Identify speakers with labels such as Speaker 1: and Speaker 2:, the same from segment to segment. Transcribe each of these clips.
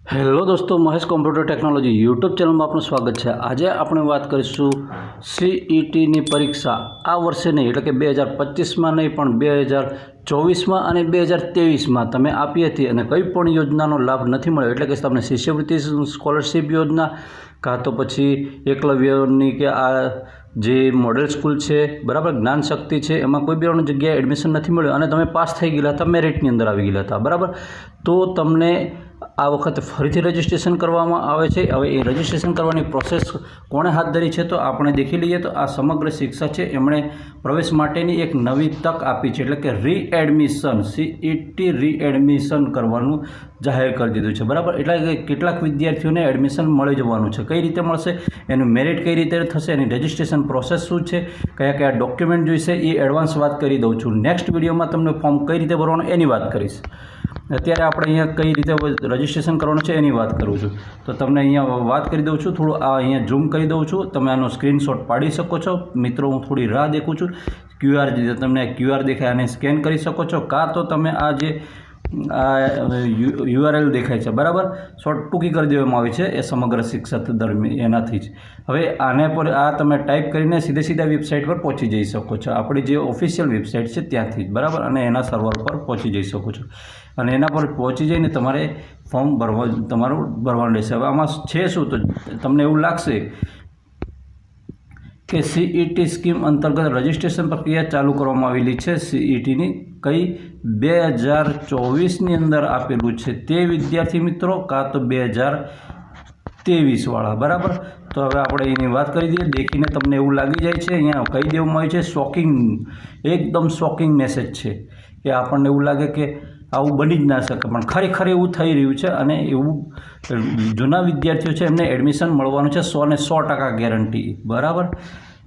Speaker 1: Hello દોસ્તો, Mahesh computer technology YouTube ચેનલમાં આપનું સ્વાગત છે। આજે આપણે વાત કરીશું સીઈટીની પરીક્ષા આ વર્ષે નહીં એટલે કે 2025માં નહીં પણ 2024માં અને 2023માં તમે આપી હતી અને કંઈ પણ યોજનાનો લાભ નથી મળ્યો એટલે કે તમને શિષ્યવૃત્તિ સ્કોલરશિપ યોજના કાં તો પછી એકલવ્યની કે આ જે મોડેલ સ્કૂલ છે બરાબર, જ્ઞાન શક્તિ છે, એમાં કોઈ બી જગ્યાએ એડમિશન નથી મળ્યું અને તમે પાસ થઈ ગયેલા હતા, મેરિટની અંદર આવી ગયેલા હતા બરાબર, તો તમને આ વખતે ફરીથી રજિસ્ટ્રેશન કરવામાં આવે છે। હવે એ રજિસ્ટ્રેશન કરવાની પ્રોસેસ કોણે હાથ ધરી છે તો આપણે દેખી લઈએ। તો આ સમગ્ર શિક્ષા છે એમણે પ્રવેશ માટેની એક નવી તક આપી છે એટલે કે રીએડમિશન, સીઈટી રીએડમિશન કરવાનું જાહેર કરી દીધું છે બરાબર। એટલે કે કેટલાક વિદ્યાર્થીઓને એડમિશન મળી જવાનું છે। કઈ રીતે મળશે, એનું મેરિટ કઈ રીતે થશે, એની રજિસ્ટ્રેશન પ્રોસેસ શું છે, કયા કયા ડોક્યુમેન્ટ જોઈશે એ એડવાન્સ વાત કરી દઉં છું। નેક્સ્ટ વિડીયોમાં તમને ફોર્મ કઈ રીતે ભરવાનું એની વાત કરીશ। અત્યારે આપણે અહીંયા કઈ રીતે રજિસ્ટ્રેશન કરવાનું છે એની વાત કરું છું, તો તમને અહીંયા વાત કરી દઉં છું। થોડું આ અહીંયા ઝૂમ કરી દઉં છું, તમે આનો સ્ક્રીનશોટ પાડી શકો છો મિત્રો। હું થોડી રાહ દેખું છું। ક્યુઆર તમને ક્યુઆર દેખાય આને સ્કેન કરી શકો છો, કાં તો તમે આ જે યુઆરએલ દેખાય છે બરાબર, શોર્ટ ટૂંકી કરી દેવામાં આવી છે એ સમગ્ર શિક્ષા દરમિયાન એનાથી જ। હવે આને પર આ તમે ટાઈપ કરીને સીધા વેબસાઇટ પર પહોંચી જઈ શકો છો, આપણી જે ઓફિશિયલ વેબસાઇટ છે ત્યાંથી જ બરાબર, અને એના સર્વર પર પહોંચી જઈ શકો છો અને એના પર પહોંચી જઈને તમારે ફોર્મ ભરવાનું રહેશે। હવે આમાં છે શું, તો તમને એવું લાગશે કે સીઈટી સ્કીમ અંતર્ગત રજિસ્ટ્રેશન પ્રક્રિયા ચાલુ કરવામાં આવેલી છે। સીઈટીની કઈ 2024ની અંદર આપેલું છે તે વિદ્યાર્થી મિત્રો, કાં તો 2023વાળા બરાબર। તો હવે આપણે એની વાત કરી દઈએ, દેખીને તમને એવું લાગી જાય છે અહીંયા કહી દેવામાં આવ્યું છે શોકિંગ, એકદમ શોકિંગ મેસેજ છે કે આપણને એવું લાગે કે આવું બની જ ના શકે, પણ ખરેખર એવું થઈ રહ્યું છે અને એવું જૂના વિદ્યાર્થીઓ છે એમને એડમિશન મળવાનું છે 100% ગેરંટી બરાબર।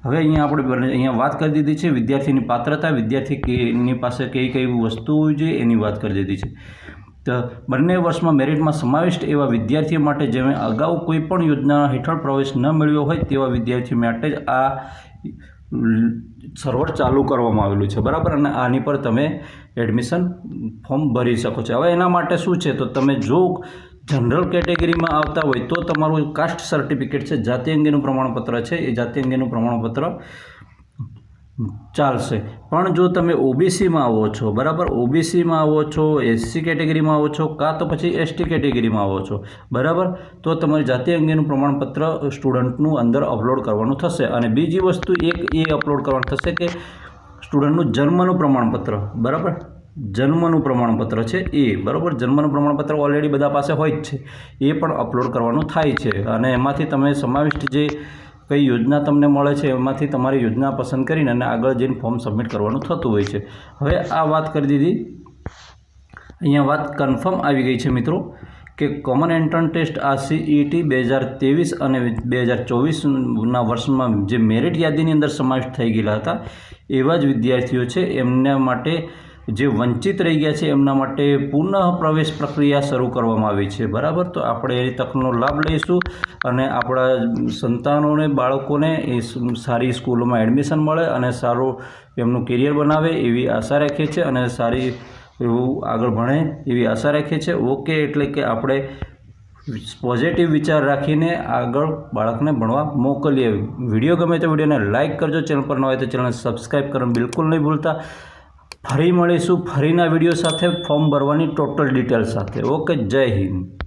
Speaker 1: હવે અહીંયા વાત કરી દીધી છે વિદ્યાર્થીની પાત્રતા, વિદ્યાર્થીની પાસે કઈ કઈ વસ્તુ હોવી જોઈએ એની વાત કરી દીધી છે। તો બંને વર્ષમાં મેરિટમાં સમાવિષ્ટ એવા વિદ્યાર્થીઓ માટે જેમણે અગાઉ કોઈ પણ યોજના હેઠળ પ્રવેશ ન મેળવ્યો હોય તેવા વિદ્યાર્થીઓ માટે જ આ સર્વર ચાલુ કરવામાં આવેલું છે બરાબર, અને આની પર તમે એડમિશન ફોર્મ ભરી શકો છો। હવે એના માટે શું છે, તો તમે જો જનરલ કેટેગરીમાં આવતા હોય તો તમારું કાસ્ટ સર્ટિફિકેટ છે, જાતિ અંગેનું પ્રમાણપત્ર છે, એ જાતિ અંગેનું પ્રમાણપત્ર ચાલશે। પણ જો તમે ઓબીસીમાં આવો છો બરાબર, ઓબીસીમાં આવો છો, એસસી કેટેગરીમાં આવો છો, કાં તો પછી એસટી કેટેગરીમાં આવો છો બરાબર, તો તમારે જાતિ અંગેનું પ્રમાણપત્ર સ્ટુડન્ટનું અંદર અપલોડ કરવાનું થશે। અને બીજી વસ્તુ એક એ અપલોડ કરવાનું થશે કે સ્ટુડન્ટનું જન્મનું પ્રમાણપત્ર બરાબર, જન્મનું પ્રમાણપત્ર છે એ બરાબર, જન્મનું પ્રમાણપત્ર ઓલરેડી બધા પાસે હોય જ છે, એ પણ અપલોડ કરવાનું થાય છે અને એમાંથી તમે સમાવિષ્ટ જે કઈ યોજના તમને મળે છે એમાંથી તમારી યોજના પસંદ કરીને અને આગળ જઈને ફોર્મ સબમિટ કરવાનું થતું હોય છે। હવે આ વાત કરી દીધી, અહીંયા વાત કન્ફર્મ આવી ગઈ છે મિત્રો કે કોમન એન્ટ્રન્સ ટેસ્ટ આ સીઈટી 2023 અને 2024ના વર્ષમાં જે મેરિટ યાદીની અંદર સમાવિષ્ટ થઈ ગયેલા હતા એવા જ વિદ્યાર્થીઓ છે એમના માટે જે વંચિત રહી ગયા છે એમના માટે પુનઃ પ્રવેશ પ્રક્રિયા શરૂ કરવામાં આવી છે બરાબર। તો આપણે એ તકનો લાભ લઈશું અને આપણા સંતાનોને, બાળકોને એ સારી સ્કૂલોમાં એડમિશન મળે અને સારું એમનું કેરિયર બનાવે એવી આશા રાખીએ છીએ અને સારી એવું આગળ ભણે એવી આશા રાખીએ છીએ। ઓકે, એટલે કે આપણે પોઝિટિવ વિચાર રાખીને આગળ બાળકને ભણવા મોકલીએ। વિડીયો ગમે તો વિડીયોને લાઇક કરજો, ચેનલ પર ન હોય તો ચેનલને સબસ્ક્રાઈબ કરવાનું બિલકુલ નહીં ભૂલતા। ફરી મળીશું ફરીના વિડીયો સાથે, ફોર્મ ભરવાની ટોટલ ડિટેલ સાથે। ઓકે, જય હિન્દ।